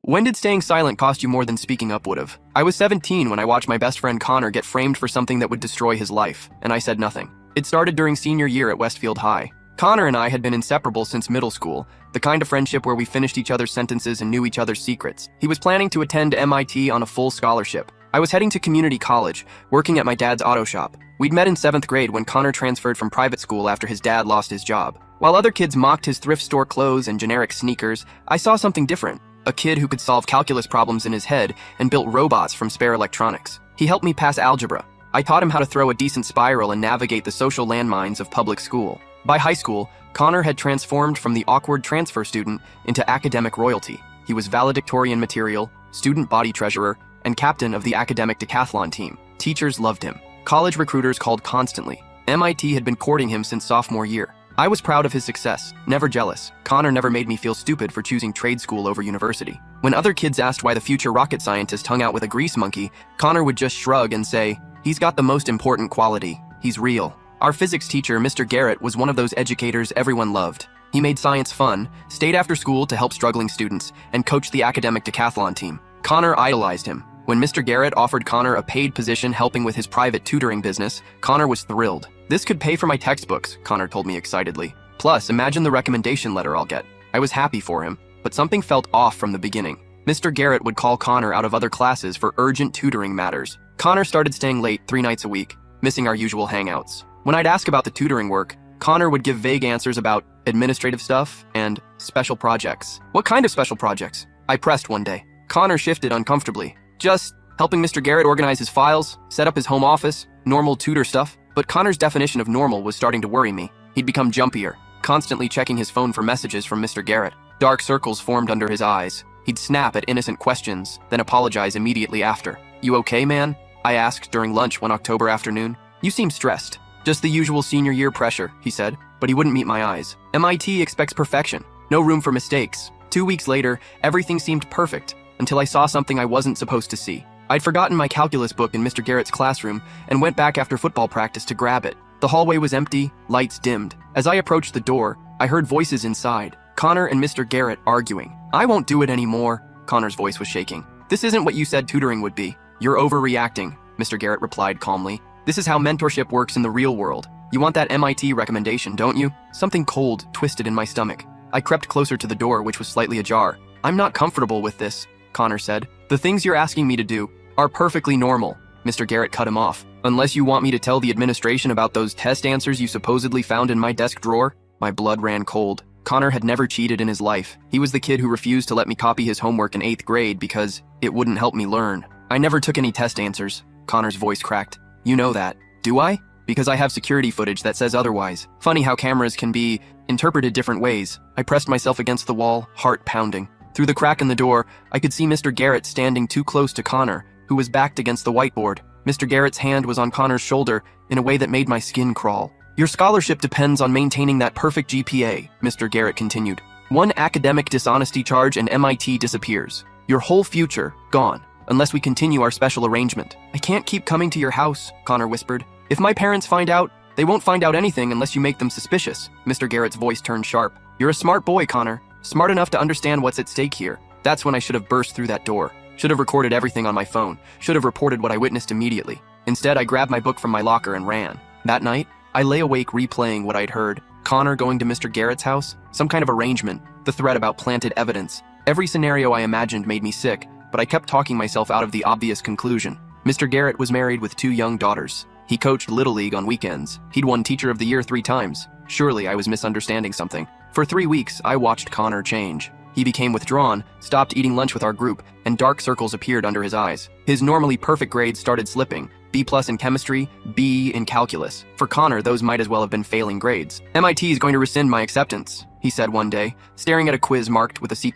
When did staying silent cost you more than speaking up would've? I was 17 when I watched my best friend Connor get framed for something that would destroy his life, and I said nothing. It started during senior year at Westfield High. Connor and I had been inseparable since middle school, the kind of friendship where we finished each other's sentences and knew each other's secrets. He was planning to attend MIT on a full scholarship. I was heading to community college, working at my dad's auto shop. We'd met in 7th grade when Connor transferred from private school after his dad lost his job. While other kids mocked his thrift store clothes and generic sneakers, I saw something different. A kid who could solve calculus problems in his head and built robots from spare electronics. He helped me pass algebra. I taught him how to throw a decent spiral and navigate the social landmines of public school. By high school, Connor had transformed from the awkward transfer student into academic royalty. He was valedictorian material, student body treasurer, and captain of the academic decathlon team. Teachers loved him. College recruiters called constantly. MIT had been courting him since sophomore year. I was proud of his success, never jealous. Connor never made me feel stupid for choosing trade school over university. When other kids asked why the future rocket scientist hung out with a grease monkey, Connor would just shrug and say, "He's got the most important quality. He's real." Our physics teacher, Mr. Garrett, was one of those educators everyone loved. He made science fun, stayed after school to help struggling students, and coached the academic decathlon team. Connor idolized him. When Mr. Garrett offered Connor a paid position helping with his private tutoring business, Connor was thrilled. "This could pay for my textbooks," Connor told me excitedly. "Plus, imagine the recommendation letter I'll get." I was happy for him, but something felt off from the beginning. Mr. Garrett would call Connor out of other classes for urgent tutoring matters. Connor started staying late 3 nights a week, missing our usual hangouts. When I'd ask about the tutoring work, Connor would give vague answers about administrative stuff and special projects. "What kind of special projects?" I pressed one day. Connor shifted uncomfortably. "Just helping Mr. Garrett organize his files, set up his home office, normal tutor stuff." But Connor's definition of normal was starting to worry me. He'd become jumpier, constantly checking his phone for messages from Mr. Garrett. Dark circles formed under his eyes. He'd snap at innocent questions, then apologize immediately after. "You okay, man?" I asked during lunch one October afternoon. "You seem stressed." "Just the usual senior year pressure," he said, but he wouldn't meet my eyes. MIT expects perfection, no room for mistakes. 2 weeks later, everything seemed perfect, until I saw something I wasn't supposed to see. I'd forgotten my calculus book in Mr. Garrett's classroom and went back after football practice to grab it. The hallway was empty, lights dimmed. As I approached the door, I heard voices inside. Connor and Mr. Garrett arguing. "I won't do it anymore." Connor's voice was shaking. "This isn't what you said tutoring would be. You're overreacting," Mr. Garrett replied calmly. "This is how mentorship works in the real world. You want that MIT recommendation, don't you?" Something cold twisted in my stomach. I crept closer to the door, which was slightly ajar. "I'm not comfortable with this," Connor said. "The things you're asking me to do are perfectly normal." Mr. Garrett cut him off. "Unless you want me to tell the administration about those test answers you supposedly found in my desk drawer?" My blood ran cold. Connor had never cheated in his life. He was the kid who refused to let me copy his homework in 8th grade because it wouldn't help me learn. "I never took any test answers." Connor's voice cracked. "You know that." "Do I?" "Because I have security footage that says otherwise." Funny how cameras can be interpreted different ways. I pressed myself against the wall, heart pounding. Through the crack in the door, I could see Mr. Garrett standing too close to Connor, who was backed against the whiteboard. Mr. Garrett's hand was on Connor's shoulder in a way that made my skin crawl. "Your scholarship depends on maintaining that perfect GPA," Mr. Garrett continued. "One academic dishonesty charge and MIT disappears. Your whole future, gone, unless we continue our special arrangement." "I can't keep coming to your house," Connor whispered. "If my parents find out, they won't find out anything unless you make them suspicious." Mr. Garrett's voice turned sharp. "You're a smart boy, Connor. Smart enough to understand what's at stake here." That's when I should have burst through that door. Should have recorded everything on my phone. Should have reported what I witnessed immediately. Instead, I grabbed my book from my locker and ran. That night, I lay awake replaying what I'd heard. Connor going to Mr. Garrett's house, some kind of arrangement, the threat about planted evidence. Every scenario I imagined made me sick, but I kept talking myself out of the obvious conclusion. Mr. Garrett was married with 2 young daughters. He coached Little League on weekends. He'd won Teacher of the Year 3 times. Surely I was misunderstanding something. For 3 weeks, I watched Connor change. He became withdrawn, stopped eating lunch with our group, and dark circles appeared under his eyes. His normally perfect grades started slipping. B+ in chemistry, B in calculus. For Connor, those might as well have been failing grades. "MIT is going to rescind my acceptance," he said one day, staring at a quiz marked with a C+.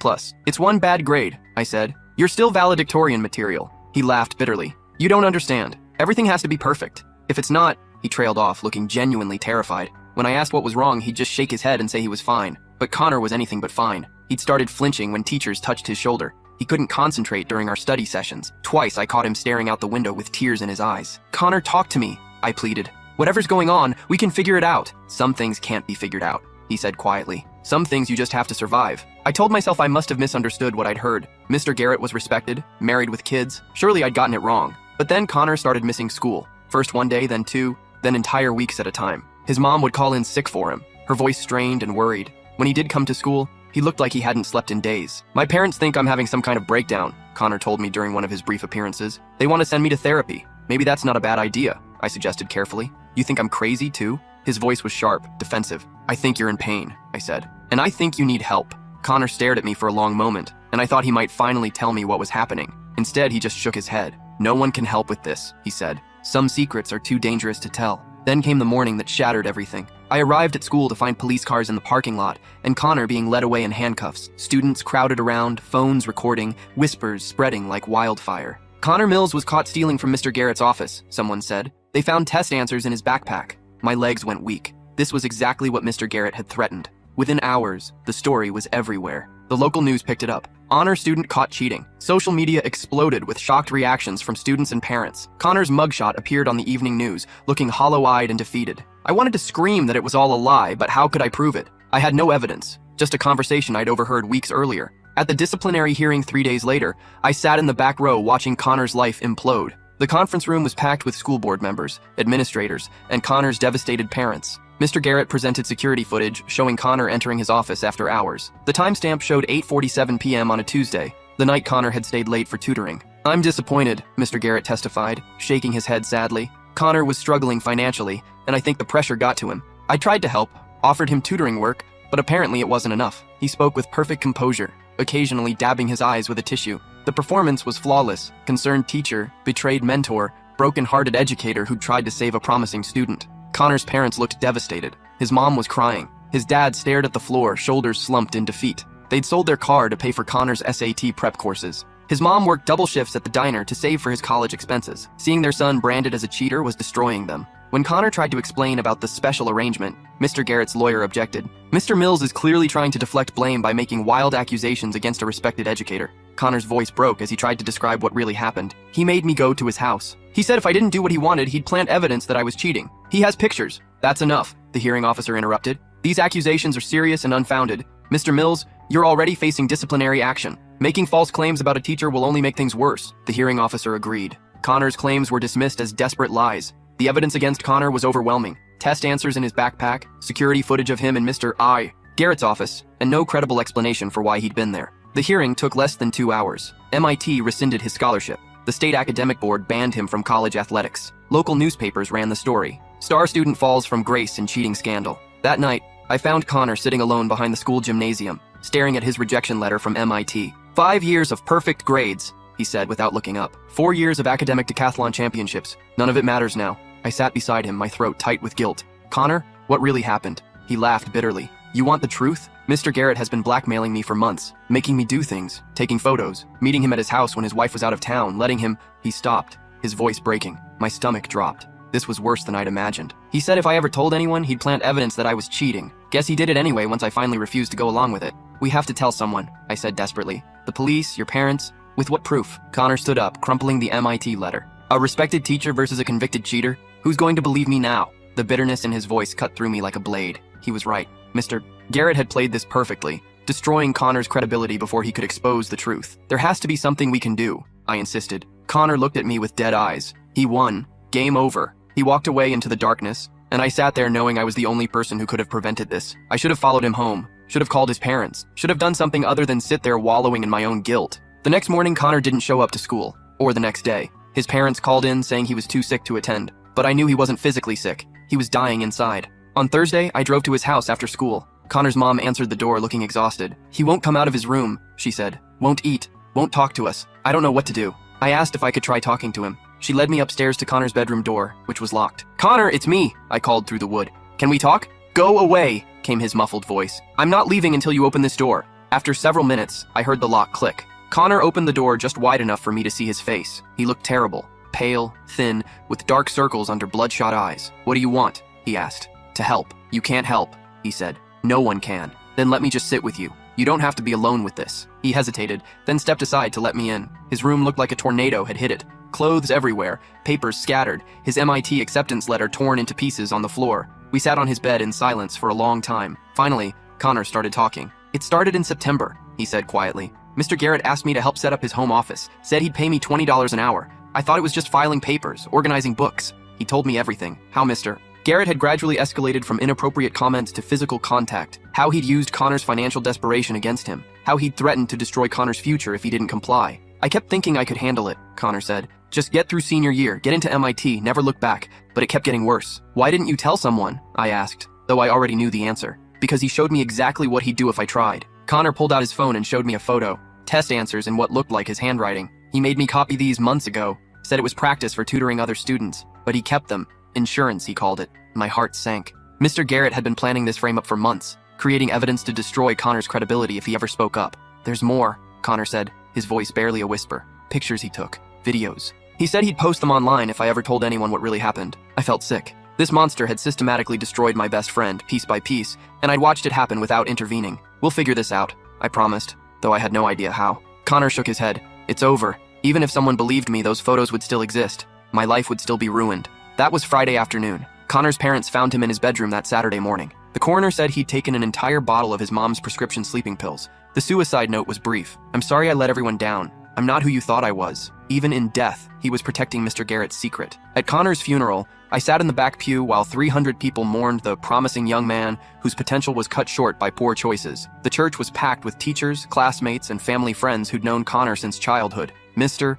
"It's one bad grade," I said. "You're still valedictorian material." He laughed bitterly. "You don't understand. Everything has to be perfect. If it's not," he trailed off, looking genuinely terrified. When I asked what was wrong, he'd just shake his head and say he was fine. But Connor was anything but fine. He'd started flinching when teachers touched his shoulder. He couldn't concentrate during our study sessions. Twice I caught him staring out the window with tears in his eyes. "Connor, talk to me," I pleaded. "Whatever's going on, we can figure it out." "Some things can't be figured out," he said quietly. Some things you just have to survive. I told myself I must have misunderstood what I'd heard. Mr. Garrett was respected, married with kids. Surely I'd gotten it wrong. But then Connor started missing school. First one day, then two, then entire weeks at a time. His mom would call in sick for him, her voice strained and worried. When he did come to school, he looked like he hadn't slept in days. My parents think I'm having some kind of breakdown, Connor told me during one of his brief appearances. They want to send me to therapy. Maybe that's not a bad idea, I suggested carefully. You think I'm crazy too? His voice was sharp, defensive. I think you're in pain, I said. And I think you need help. Connor stared at me for a long moment, and I thought he might finally tell me what was happening. Instead, he just shook his head. No one can help with this, he said. Some secrets are too dangerous to tell. Then came the morning that shattered everything. I arrived at school to find police cars in the parking lot, and Connor being led away in handcuffs. Students crowded around, phones recording, whispers spreading like wildfire. Connor Mills was caught stealing from Mr. Garrett's office, someone said. They found test answers in his backpack. My legs went weak. This was exactly what Mr. Garrett had threatened. Within hours, the story was everywhere. The local news picked it up. Honor student caught cheating. Social media exploded with shocked reactions from students and parents. Connor's mugshot appeared on the evening news, looking hollow-eyed and defeated. I wanted to scream that it was all a lie, but how could I prove it? I had no evidence, just a conversation I'd overheard weeks earlier. At the disciplinary hearing 3 days later, I sat in the back row watching Connor's life implode. The conference room was packed with school board members, administrators, and Connor's devastated parents. Mr. Garrett presented security footage showing Connor entering his office after hours. The timestamp showed 8:47 p.m. on a Tuesday, the night Connor had stayed late for tutoring. I'm disappointed, Mr. Garrett testified, shaking his head sadly. Connor was struggling financially, and I think the pressure got to him. I tried to help, offered him tutoring work, but apparently it wasn't enough. He spoke with perfect composure, occasionally dabbing his eyes with a tissue. The performance was flawless. Concerned teacher, betrayed mentor, broken-hearted educator who tried to save a promising student. Connor's parents looked devastated. His mom was crying. His dad stared at the floor, shoulders slumped in defeat. They'd sold their car to pay for Connor's SAT prep courses. His mom worked double shifts at the diner to save for his college expenses. Seeing their son branded as a cheater was destroying them. When Connor tried to explain about the special arrangement, Mr. Garrett's lawyer objected. Mr. Mills is clearly trying to deflect blame by making wild accusations against a respected educator. Connor's voice broke as he tried to describe what really happened. He made me go to his house. He said if I didn't do what he wanted, he'd plant evidence that I was cheating. He has pictures. That's enough, the hearing officer interrupted. These accusations are serious and unfounded. Mr. Mills, you're already facing disciplinary action. Making false claims about a teacher will only make things worse, the hearing officer agreed. Connor's claims were dismissed as desperate lies. The evidence against Connor was overwhelming. Test answers in his backpack, security footage of him in Mr. Garrett's office, and no credible explanation for why he'd been there. The hearing took less than 2 hours. MIT rescinded his scholarship. The state academic board banned him from college athletics. Local newspapers ran the story. Star student falls from grace in cheating scandal. That night, I found Connor sitting alone behind the school gymnasium, staring at his rejection letter from MIT. 5 years of perfect grades, he said without looking up. 4 years of academic decathlon championships. None of it matters now. I sat beside him, my throat tight with guilt. Connor, what really happened? He laughed bitterly. You want the truth? Mr. Garrett has been blackmailing me for months, making me do things, taking photos, meeting him at his house when his wife was out of town, letting him... He stopped, his voice breaking. My stomach dropped. This was worse than I'd imagined. He said if I ever told anyone, he'd plant evidence that I was cheating. Guess he did it anyway once I finally refused to go along with it. We have to tell someone, I said desperately. The police, your parents? With what proof? Connor stood up, crumpling the MIT letter. A respected teacher versus a convicted cheater? Who's going to believe me now? The bitterness in his voice cut through me like a blade. He was right. Mr. Garrett had played this perfectly, destroying Connor's credibility before he could expose the truth. There has to be something we can do, I insisted. Connor looked at me with dead eyes. He won. Game over. He walked away into the darkness, and I sat there knowing I was the only person who could have prevented this. I should have followed him home, should have called his parents, should have done something other than sit there wallowing in my own guilt. The next morning, Connor didn't show up to school, or the next day. His parents called in saying he was too sick to attend, but I knew he wasn't physically sick. He was dying inside. On Thursday, I drove to his house after school. Connor's mom answered the door looking exhausted. He won't come out of his room, she said. Won't eat, won't talk to us. I don't know what to do. I asked if I could try talking to him. She led me upstairs to Connor's bedroom door, which was locked. Connor, it's me, I called through the wood. Can we talk? Go away, came his muffled voice. I'm not leaving until you open this door. After several minutes, I heard the lock click. Connor opened the door just wide enough for me to see his face. He looked terrible, pale, thin, with dark circles under bloodshot eyes. What do you want? He asked. To help. You can't help, he said. No one can. Then let me just sit with you. You don't have to be alone with this. He hesitated, then stepped aside to let me in. His room looked like a tornado had hit it. Clothes everywhere, papers scattered, his MIT acceptance letter torn into pieces on the floor. We sat on his bed in silence for a long time. Finally, Connor started talking. It started in September, he said quietly. Mr. Garrett asked me to help set up his home office, said he'd pay me $20 an hour. I thought it was just filing papers, organizing books. He told me everything. How Mr. Garrett had gradually escalated from inappropriate comments to physical contact, how he'd used Connor's financial desperation against him, how he'd threatened to destroy Connor's future if he didn't comply. I kept thinking I could handle it, Connor said. Just get through senior year, get into MIT, never look back. But it kept getting worse. Why didn't you tell someone? I asked, though I already knew the answer. Because he showed me exactly what he'd do if I tried. Connor pulled out his phone and showed me a photo, test answers in what looked like his handwriting. He made me copy these months ago, said it was practice for tutoring other students, but he kept them. Insurance, he called it. My heart sank. Mr. Garrett had been planning this frame-up for months, creating evidence to destroy Connor's credibility if he ever spoke up. There's more, Connor said, his voice barely a whisper. Pictures he took, videos. He said he'd post them online if I ever told anyone what really happened. I felt sick. This monster had systematically destroyed my best friend, piece by piece, and I'd watched it happen without intervening. We'll figure this out, I promised, though I had no idea how. Connor shook his head. It's over. Even if someone believed me, those photos would still exist. My life would still be ruined. That was Friday afternoon. Connor's parents found him in his bedroom that Saturday morning. The coroner said he'd taken an entire bottle of his mom's prescription sleeping pills. The suicide note was brief. I'm sorry I let everyone down. I'm not who you thought I was. Even in death, he was protecting Mr. Garrett's secret. At Connor's funeral, I sat in the back pew while 300 people mourned the promising young man whose potential was cut short by poor choices. The church was packed with teachers, classmates, and family friends who'd known Connor since childhood. Mr.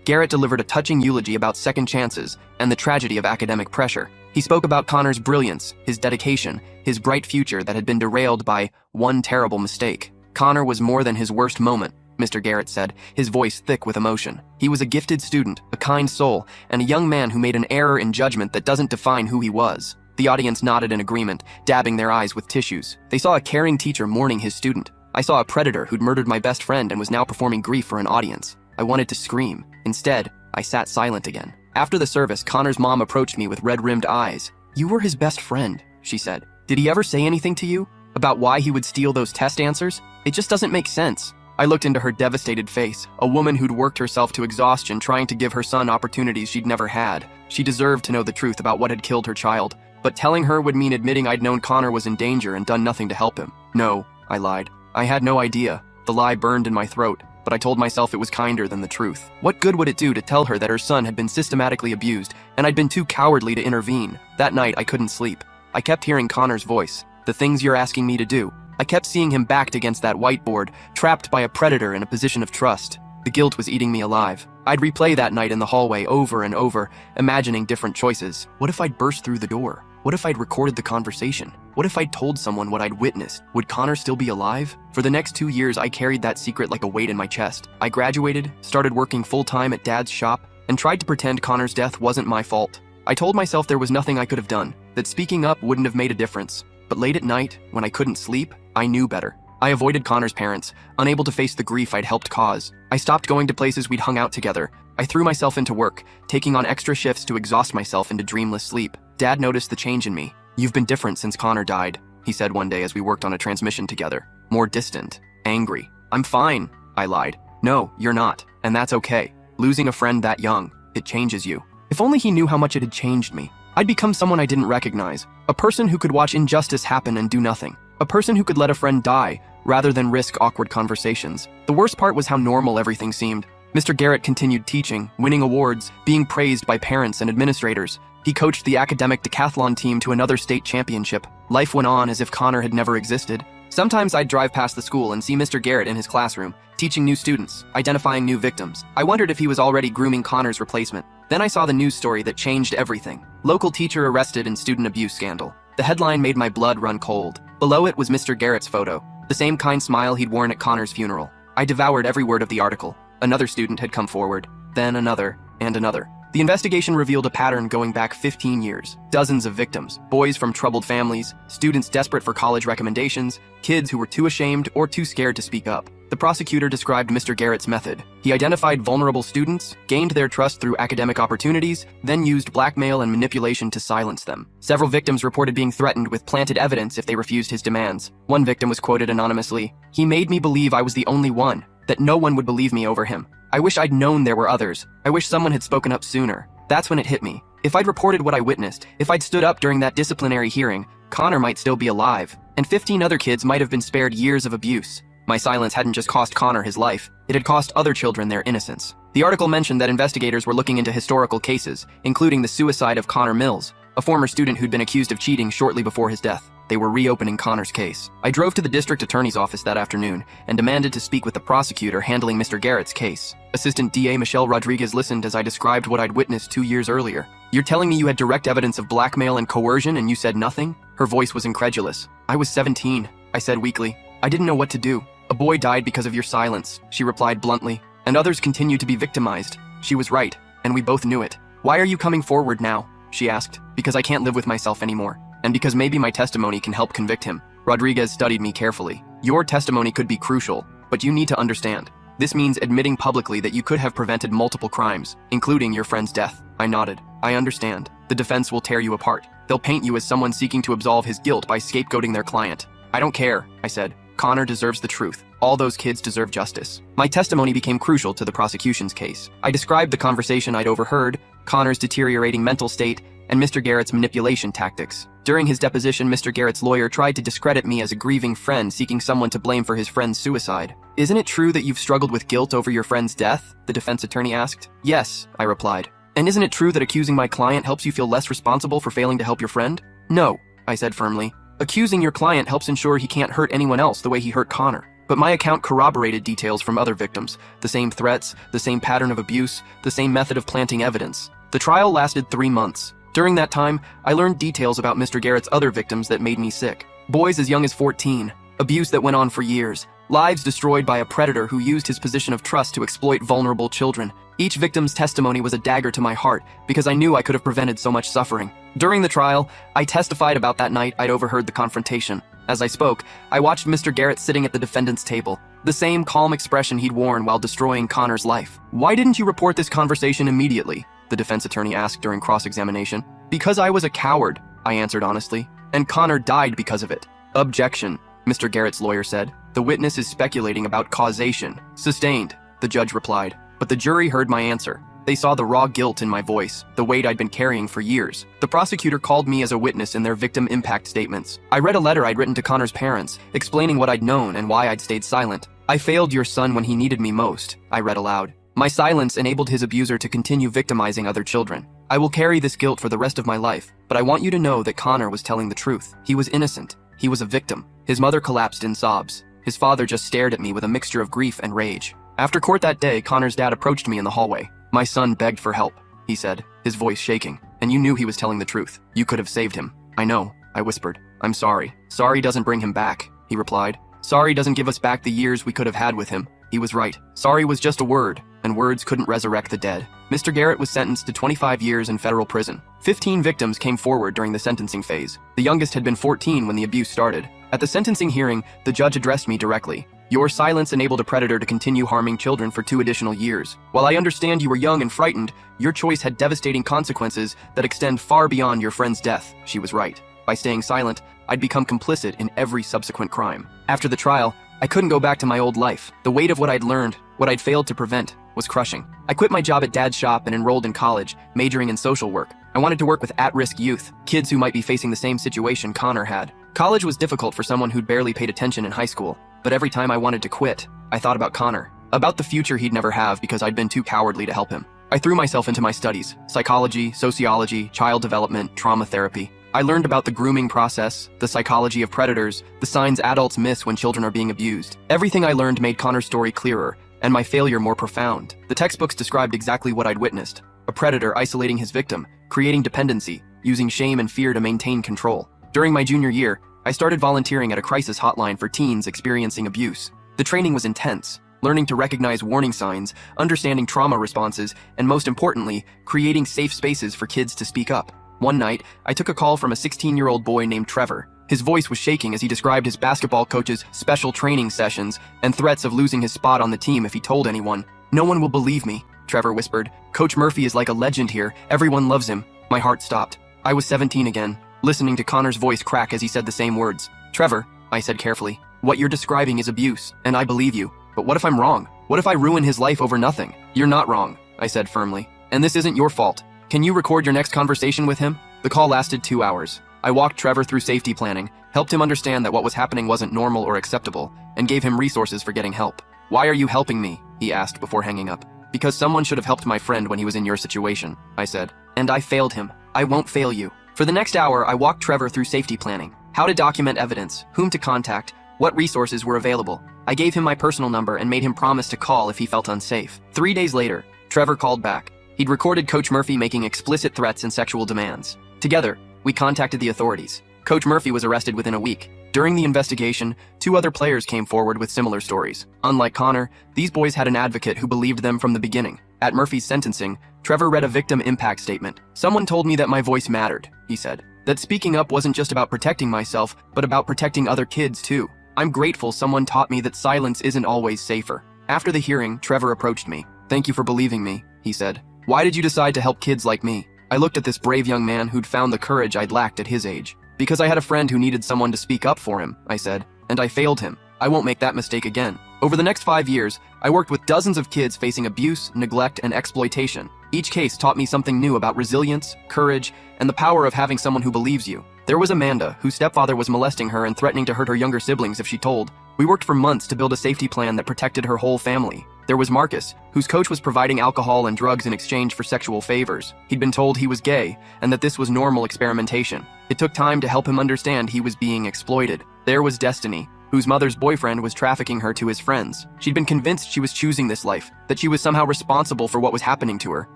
Garrett delivered a touching eulogy about second chances and the tragedy of academic pressure. He spoke about Connor's brilliance, his dedication, his bright future that had been derailed by one terrible mistake. Connor was more than his worst moment, Mr. Garrett said, his voice thick with emotion. He was a gifted student, a kind soul, and a young man who made an error in judgment that doesn't define who he was. The audience nodded in agreement, dabbing their eyes with tissues. They saw a caring teacher mourning his student. I saw a predator who'd murdered my best friend and was now performing grief for an audience. I wanted to scream. Instead, I sat silent again. After the service, Connor's mom approached me with red-rimmed eyes. You were his best friend, she said. Did he ever say anything to you? About why he would steal those test answers? It just doesn't make sense. I looked into her devastated face, a woman who'd worked herself to exhaustion trying to give her son opportunities she'd never had. She deserved to know the truth about what had killed her child, but telling her would mean admitting I'd known Connor was in danger and done nothing to help him. No, I lied. I had no idea. The lie burned in my throat, but I told myself it was kinder than the truth. What good would it do to tell her that her son had been systematically abused, and I'd been too cowardly to intervene? That night, I couldn't sleep. I kept hearing Connor's voice. The things you're asking me to do. I kept seeing him backed against that whiteboard, trapped by a predator in a position of trust. The guilt was eating me alive. I'd replay that night in the hallway over and over, imagining different choices. What if I'd burst through the door? What if I'd recorded the conversation? What if I'd told someone what I'd witnessed? Would Connor still be alive? For the next 2 years, I carried that secret like a weight in my chest. I graduated, started working full-time at Dad's shop, and tried to pretend Connor's death wasn't my fault. I told myself there was nothing I could have done, that speaking up wouldn't have made a difference. But late at night, when I couldn't sleep, I knew better. I avoided Connor's parents, unable to face the grief I'd helped cause. I stopped going to places we'd hung out together. I threw myself into work, taking on extra shifts to exhaust myself into dreamless sleep. Dad noticed the change in me. You've been different since Connor died, he said one day as we worked on a transmission together. More distant, angry. I'm fine, I lied. No, you're not, and that's okay. Losing a friend that young, it changes you. If only he knew how much it had changed me. I'd become someone I didn't recognize, a person who could watch injustice happen and do nothing, a person who could let a friend die rather than risk awkward conversations. The worst part was how normal everything seemed. Mr. Garrett continued teaching, winning awards, being praised by parents and administrators. He coached the academic decathlon team to another state championship. Life went on as if Connor had never existed. Sometimes I'd drive past the school and see Mr. Garrett in his classroom, teaching new students, identifying new victims. I wondered if he was already grooming Connor's replacement. Then I saw the news story that changed everything. Local teacher arrested in student abuse scandal. The headline made my blood run cold. Below it was Mr. Garrett's photo, the same kind smile he'd worn at Connor's funeral. I devoured every word of the article. Another student had come forward, then another, and another. The investigation revealed a pattern going back 15 years. Dozens of victims, boys from troubled families, students desperate for college recommendations, kids who were too ashamed or too scared to speak up. The prosecutor described Mr. Garrett's method. He identified vulnerable students, gained their trust through academic opportunities, then used blackmail and manipulation to silence them. Several victims reported being threatened with planted evidence if they refused his demands. One victim was quoted anonymously, "He made me believe I was the only one, that no one would believe me over him. I wish I'd known there were others. I wish someone had spoken up sooner." That's when it hit me. If I'd reported what I witnessed, if I'd stood up during that disciplinary hearing, Connor might still be alive, and 15 other kids might have been spared years of abuse. My silence hadn't just cost Connor his life, it had cost other children their innocence. The article mentioned that investigators were looking into historical cases, including the suicide of Connor Mills, a former student who'd been accused of cheating shortly before his death. They were reopening Connor's case. I drove to the district attorney's office that afternoon and demanded to speak with the prosecutor handling Mr. Garrett's case. Assistant DA Michelle Rodriguez listened as I described what I'd witnessed 2 years earlier. "You're telling me you had direct evidence of blackmail and coercion and you said nothing?" Her voice was incredulous. "I was 17, I said weakly. "I didn't know what to do." "A boy died because of your silence," she replied bluntly, "and others continue to be victimized." She was right, and we both knew it. "Why are you coming forward now?" she asked. "Because I can't live with myself anymore, and because maybe my testimony can help convict him." Rodriguez studied me carefully. "Your testimony could be crucial, but you need to understand. This means admitting publicly that you could have prevented multiple crimes, including your friend's death." I nodded. "I understand. The defense will tear you apart. They'll paint you as someone seeking to absolve his guilt by scapegoating their client." "I don't care," I said. "Connor deserves the truth. All those kids deserve justice." My testimony became crucial to the prosecution's case. I described the conversation I'd overheard, Connor's deteriorating mental state, and Mr. Garrett's manipulation tactics. During his deposition, Mr. Garrett's lawyer tried to discredit me as a grieving friend seeking someone to blame for his friend's suicide. "Isn't it true that you've struggled with guilt over your friend's death?" the defense attorney asked. "Yes," I replied. "And isn't it true that accusing my client helps you feel less responsible for failing to help your friend?" "No," I said firmly. "Accusing your client helps ensure he can't hurt anyone else the way he hurt Connor." But my account corroborated details from other victims, the same threats, the same pattern of abuse, the same method of planting evidence. The trial lasted 3 months. During that time, I learned details about Mr. Garrett's other victims that made me sick. Boys as young as 14, abuse that went on for years, lives destroyed by a predator who used his position of trust to exploit vulnerable children. Each victim's testimony was a dagger to my heart because I knew I could have prevented so much suffering. During the trial, I testified about that night I'd overheard the confrontation. As I spoke, I watched Mr. Garrett sitting at the defendant's table, the same calm expression he'd worn while destroying Connor's life. "Why didn't you report this conversation immediately?" the defense attorney asked during cross-examination. "Because I was a coward," I answered honestly, "and Connor died because of it." "Objection," Mr. Garrett's lawyer said. "The witness is speculating about causation." "Sustained," the judge replied. But the jury heard my answer. They saw the raw guilt in my voice, the weight I'd been carrying for years. The prosecutor called me as a witness in their victim impact statements. I read a letter I'd written to Connor's parents, explaining what I'd known and why I'd stayed silent. "I failed your son when he needed me most," I read aloud. "My silence enabled his abuser to continue victimizing other children. I will carry this guilt for the rest of my life, but I want you to know that Connor was telling the truth. He was innocent. He was a victim." His mother collapsed in sobs. His father just stared at me with a mixture of grief and rage. After court that day, Connor's dad approached me in the hallway. "My son begged for help," he said, his voice shaking. "And you knew he was telling the truth. You could have saved him." "I know," I whispered. "I'm sorry." "Sorry doesn't bring him back," he replied. "Sorry doesn't give us back the years we could have had with him." He was right. Sorry was just a word, and words couldn't resurrect the dead. Mr. Garrett was sentenced to 25 years in federal prison. 15 victims came forward during the sentencing phase. The youngest had been 14 when the abuse started. At the sentencing hearing, the judge addressed me directly. "Your silence enabled a predator to continue harming children for 2 additional years. While I understand you were young and frightened, your choice had devastating consequences that extend far beyond your friend's death." She was right. By staying silent, I'd become complicit in every subsequent crime. After the trial, I couldn't go back to my old life. The weight of what I'd learned, what I'd failed to prevent, was crushing. I quit my job at Dad's shop and enrolled in college, majoring in social work. I wanted to work with at-risk youth, kids who might be facing the same situation Connor had. College was difficult for someone who'd barely paid attention in high school, but every time I wanted to quit, I thought about Connor, about the future he'd never have because I'd been too cowardly to help him. I threw myself into my studies: psychology, sociology, child development, trauma therapy. I learned about the grooming process, the psychology of predators, the signs adults miss when children are being abused. Everything I learned made Connor's story clearer, and my failure more profound. The textbooks described exactly what I'd witnessed: a predator isolating his victim, creating dependency, using shame and fear to maintain control. During my junior year, I started volunteering at a crisis hotline for teens experiencing abuse. The training was intense, learning to recognize warning signs, understanding trauma responses, and most importantly, creating safe spaces for kids to speak up. One night, I took a call from a 16-year-old boy named Trevor. His voice was shaking as he described his basketball coach's special training sessions and threats of losing his spot on the team if he told anyone. "No one will believe me," Trevor whispered. "Coach Murphy is like a legend here. Everyone loves him." My heart stopped. I was 17 again, listening to Connor's voice crack as he said the same words. "Trevor," I said carefully, "what you're describing is abuse, and I believe you. But what if I'm wrong? What if I ruin his life over nothing?" "You're not wrong," I said firmly. "And this isn't your fault. Can you record your next conversation with him?" The call lasted 2 hours. I walked Trevor through safety planning, helped him understand that what was happening wasn't normal or acceptable, and gave him resources for getting help. "Why are you helping me?" he asked before hanging up. "Because someone should have helped my friend when he was in your situation," I said. "And I failed him. I won't fail you." For the next hour, I walked Trevor through safety planning, how to document evidence, whom to contact, what resources were available. I gave him my personal number and made him promise to call if he felt unsafe. 3 days later, Trevor called back. He'd recorded Coach Murphy making explicit threats and sexual demands. Together, we contacted the authorities. Coach Murphy was arrested within a week. During the investigation, 2 other players came forward with similar stories. Unlike Connor, these boys had an advocate who believed them from the beginning. At Murphy's sentencing, Trevor read a victim impact statement. "Someone told me that my voice mattered," he said. "That speaking up wasn't just about protecting myself, but about protecting other kids too. I'm grateful someone taught me that silence isn't always safer." After the hearing, Trevor approached me. "Thank you for believing me," he said. "Why did you decide to help kids like me?" I looked at this brave young man who'd found the courage I'd lacked at his age. "Because I had a friend who needed someone to speak up for him," I said, "and I failed him. I won't make that mistake again." Over the next 5 years, I worked with dozens of kids facing abuse, neglect, and exploitation. Each case taught me something new about resilience, courage, and the power of having someone who believes you. There was Amanda, whose stepfather was molesting her and threatening to hurt her younger siblings if she told. We worked for months to build a safety plan that protected her whole family. There was Marcus, whose coach was providing alcohol and drugs in exchange for sexual favors. He'd been told he was gay, and that this was normal experimentation. It took time to help him understand he was being exploited. There was Destiny, whose mother's boyfriend was trafficking her to his friends. She'd been convinced she was choosing this life, that she was somehow responsible for what was happening to her.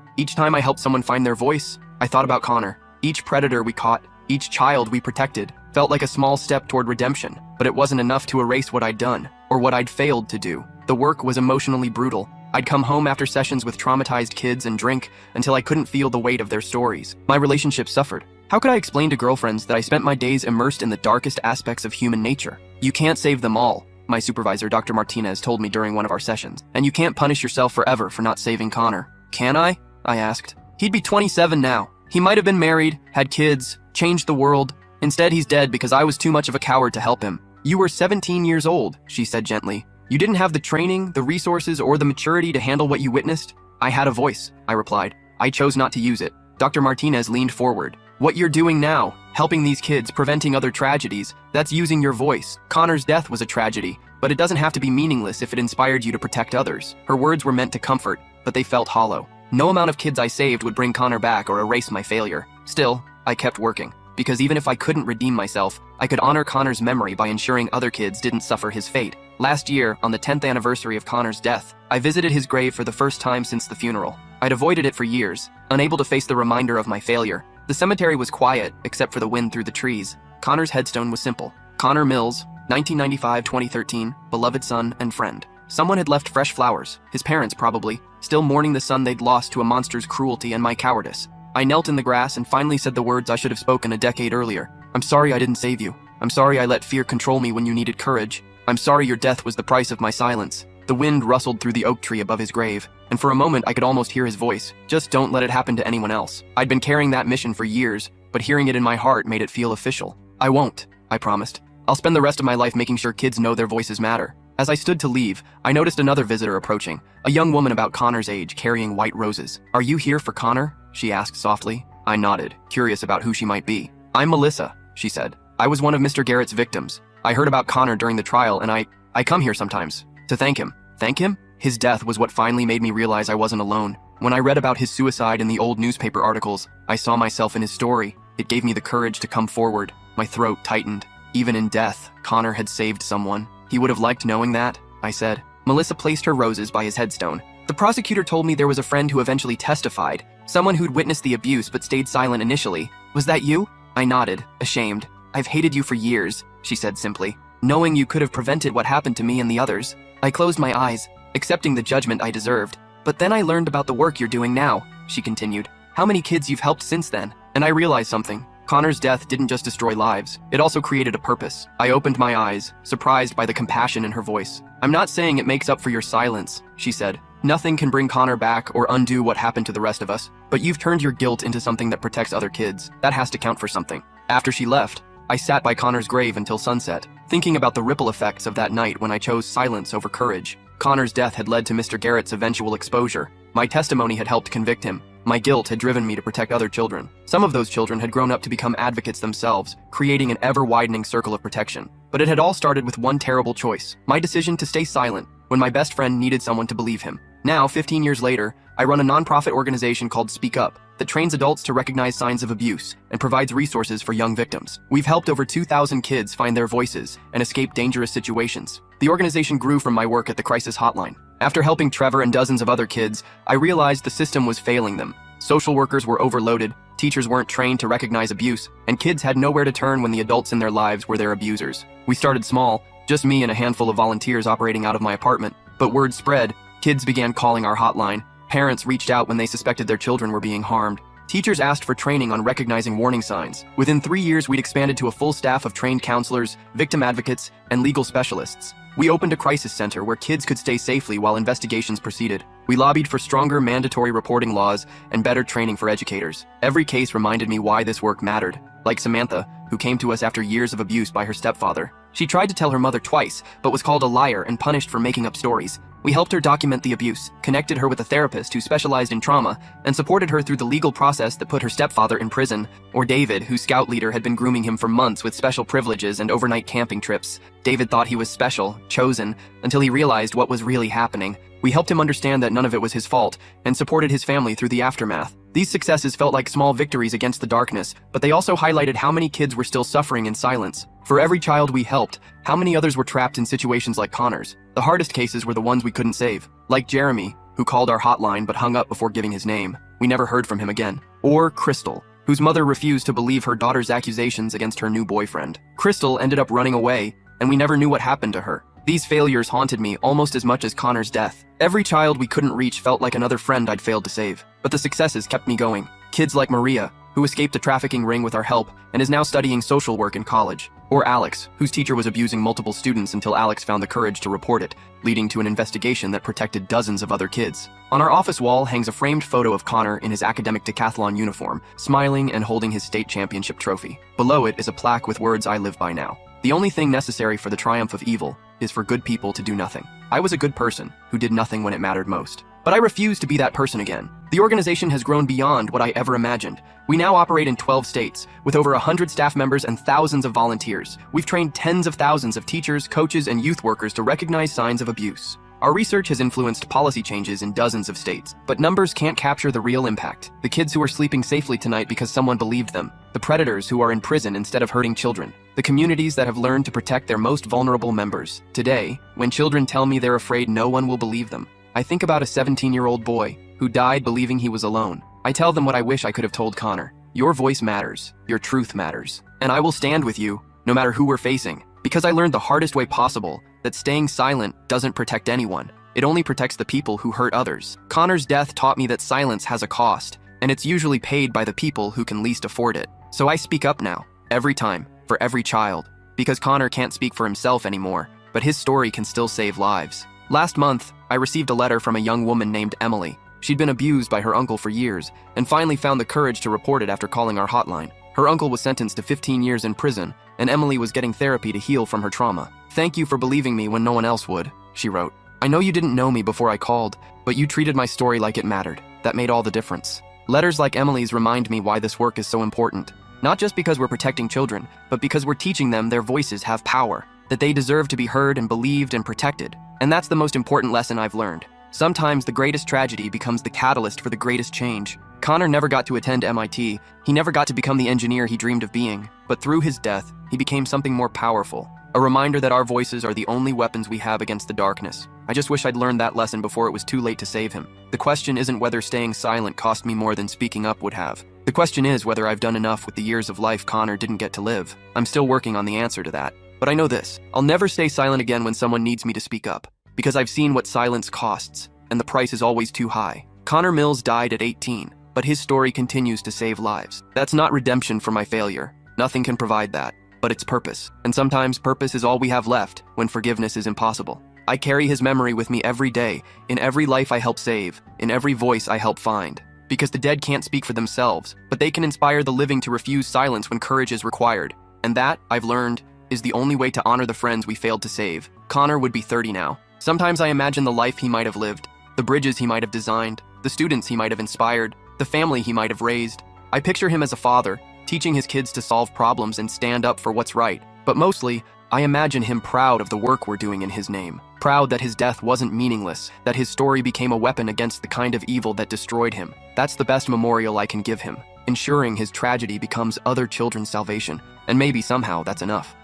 Each time I helped someone find their voice, I thought about Connor. Each predator we caught, each child we protected, felt like a small step toward redemption, but it wasn't enough to erase what I'd done, or what I'd failed to do. The work was emotionally brutal. I'd come home after sessions with traumatized kids and drink until I couldn't feel the weight of their stories. My relationship suffered. How could I explain to girlfriends that I spent my days immersed in the darkest aspects of human nature? "You can't save them all," my supervisor, Dr. Martinez, told me during one of our sessions. "And you can't punish yourself forever for not saving Connor." "Can I?" I asked. "He'd be 27 now. He might have been married, had kids, changed the world. Instead, he's dead because I was too much of a coward to help him." "You were 17 years old," she said gently. "You didn't have the training, the resources, or the maturity to handle what you witnessed." "I had a voice," I replied. "I chose not to use it." Dr. Martinez leaned forward. "What you're doing now, helping these kids, preventing other tragedies, that's using your voice. Connor's death was a tragedy, but it doesn't have to be meaningless if it inspired you to protect others." Her words were meant to comfort, but they felt hollow. No amount of kids I saved would bring Connor back or erase my failure. Still, I kept working, because even if I couldn't redeem myself, I could honor Connor's memory by ensuring other kids didn't suffer his fate. Last year, on the 10th anniversary of Connor's death, I visited his grave for the first time since the funeral. I'd avoided it for years, unable to face the reminder of my failure. The cemetery was quiet, except for the wind through the trees. Connor's headstone was simple. Connor Mills, 1995-2013, beloved son and friend. Someone had left fresh flowers, his parents probably, still mourning the son they'd lost to a monster's cruelty and my cowardice. I knelt in the grass and finally said the words I should have spoken a decade earlier. "I'm sorry I didn't save you. I'm sorry I let fear control me when you needed courage. I'm sorry your death was the price of my silence." The wind rustled through the oak tree above his grave, and for a moment I could almost hear his voice. "Just don't let it happen to anyone else." I'd been carrying that mission for years, but hearing it in my heart made it feel official. "I won't," I promised. "I'll spend the rest of my life making sure kids know their voices matter." As I stood to leave, I noticed another visitor approaching, a young woman about Connor's age carrying white roses. "Are you here for Connor?" she asked softly. I nodded, curious about who she might be. "I'm Melissa," she said. "I was one of Mr. Garrett's victims. I heard about Connor during the trial, and I come here sometimes to thank him." Thank him? His death was what finally made me realize I wasn't alone. When I read about his suicide in the old newspaper articles, I saw myself in his story. It gave me the courage to come forward. My throat tightened. Even in death, Connor had saved someone. He would have liked knowing that, I said. Melissa placed her roses by his headstone. "The prosecutor told me there was a friend who eventually testified, someone who'd witnessed the abuse but stayed silent initially. Was that you?" I nodded, ashamed. "I've hated you for years," she said simply, "knowing you could have prevented what happened to me and the others." I closed my eyes, accepting the judgment I deserved. "But then I learned about the work you're doing now," she continued. "How many kids you've helped since then?" And I realized something. Connor's death didn't just destroy lives, it also created a purpose. I opened my eyes, surprised by the compassion in her voice. "I'm not saying it makes up for your silence," she said. "Nothing can bring Connor back or undo what happened to the rest of us, but you've turned your guilt into something that protects other kids. That has to count for something." After she left, I sat by Connor's grave until sunset, thinking about the ripple effects of that night when I chose silence over courage. Connor's death had led to Mr. Garrett's eventual exposure. My testimony had helped convict him. My guilt had driven me to protect other children. Some of those children had grown up to become advocates themselves, creating an ever-widening circle of protection. But it had all started with one terrible choice: my decision to stay silent when my best friend needed someone to believe him. Now, 15 years later, I run a nonprofit organization called Speak Up that trains adults to recognize signs of abuse and provides resources for young victims. We've helped over 2,000 kids find their voices and escape dangerous situations. The organization grew from my work at the crisis hotline. After helping Trevor and dozens of other kids, I realized the system was failing them. Social workers were overloaded, teachers weren't trained to recognize abuse, and kids had nowhere to turn when the adults in their lives were their abusers. We started small, just me and a handful of volunteers operating out of my apartment. But word spread, kids began calling our hotline, parents reached out when they suspected their children were being harmed. Teachers asked for training on recognizing warning signs. Within 3 years, we'd expanded to a full staff of trained counselors, victim advocates, and legal specialists. We opened a crisis center where kids could stay safely while investigations proceeded. We lobbied for stronger mandatory reporting laws and better training for educators. Every case reminded me why this work mattered. Like Samantha, who came to us after years of abuse by her stepfather. She tried to tell her mother twice, but was called a liar and punished for making up stories. We helped her document the abuse, connected her with a therapist who specialized in trauma, and supported her through the legal process that put her stepfather in prison. Or David, whose scout leader had been grooming him for months with special privileges and overnight camping trips. David thought he was special, chosen, until he realized what was really happening. We helped him understand that none of it was his fault, and supported his family through the aftermath. These successes felt like small victories against the darkness, but they also highlighted how many kids were still suffering in silence. For every child we helped, how many others were trapped in situations like Connor's? The hardest cases were the ones we couldn't save. Like Jeremy, who called our hotline but hung up before giving his name. We never heard from him again. Or Crystal, whose mother refused to believe her daughter's accusations against her new boyfriend. Crystal ended up running away, and we never knew what happened to her. These failures haunted me almost as much as Connor's death. Every child we couldn't reach felt like another friend I'd failed to save. But the successes kept me going. Kids like Maria, who escaped a trafficking ring with our help and is now studying social work in college. Or Alex, whose teacher was abusing multiple students until Alex found the courage to report it, leading to an investigation that protected dozens of other kids. On our office wall hangs a framed photo of Connor in his academic decathlon uniform, smiling and holding his state championship trophy. Below it is a plaque with words I live by now. The only thing necessary for the triumph of evil is for good people to do nothing. I was a good person who did nothing when it mattered most. But I refuse to be that person again. The organization has grown beyond what I ever imagined. We now operate in 12 states, with over 100 staff members and thousands of volunteers. We've trained tens of thousands of teachers, coaches, and youth workers to recognize signs of abuse. Our research has influenced policy changes in dozens of states, but numbers can't capture the real impact. The kids who are sleeping safely tonight because someone believed them. The predators who are in prison instead of hurting children. The communities that have learned to protect their most vulnerable members. Today, when children tell me they're afraid no one will believe them, I think about a 17-year-old boy who died believing he was alone. I tell them what I wish I could have told Connor. Your voice matters. Your truth matters. And I will stand with you, no matter who we're facing. Because I learned the hardest way possible that staying silent doesn't protect anyone. It only protects the people who hurt others. Connor's death taught me that silence has a cost, and it's usually paid by the people who can least afford it. So I speak up now, every time, for every child. Because Connor can't speak for himself anymore, but his story can still save lives. Last month, I received a letter from a young woman named Emily. She'd been abused by her uncle for years, and finally found the courage to report it after calling our hotline. Her uncle was sentenced to 15 years in prison, and Emily was getting therapy to heal from her trauma. "Thank you for believing me when no one else would," she wrote. "I know you didn't know me before I called, but you treated my story like it mattered. That made all the difference." Letters like Emily's remind me why this work is so important. Not just because we're protecting children, but because we're teaching them their voices have power, that they deserve to be heard and believed and protected. And that's the most important lesson I've learned. Sometimes the greatest tragedy becomes the catalyst for the greatest change. Connor never got to attend MIT. He never got to become the engineer he dreamed of being. But through his death, he became something more powerful. A reminder that our voices are the only weapons we have against the darkness. I just wish I'd learned that lesson before it was too late to save him. The question isn't whether staying silent cost me more than speaking up would have. The question is whether I've done enough with the years of life Connor didn't get to live. I'm still working on the answer to that. But I know this: I'll never stay silent again when someone needs me to speak up. Because I've seen what silence costs, and the price is always too high. Connor Mills died at 18, but his story continues to save lives. That's not redemption for my failure. Nothing can provide that. But it's purpose. And sometimes purpose is all we have left when forgiveness is impossible. I carry his memory with me every day, in every life I help save, in every voice I help find. Because the dead can't speak for themselves, but they can inspire the living to refuse silence when courage is required. And that, I've learned, is the only way to honor the friends we failed to save. Connor would be 30 now. Sometimes I imagine the life he might have lived, the bridges he might have designed, the students he might have inspired, the family he might have raised. I picture him as a father, teaching his kids to solve problems and stand up for what's right. But mostly, I imagine him proud of the work we're doing in his name. Proud that his death wasn't meaningless, that his story became a weapon against the kind of evil that destroyed him. That's the best memorial I can give him, ensuring his tragedy becomes other children's salvation. And maybe somehow that's enough.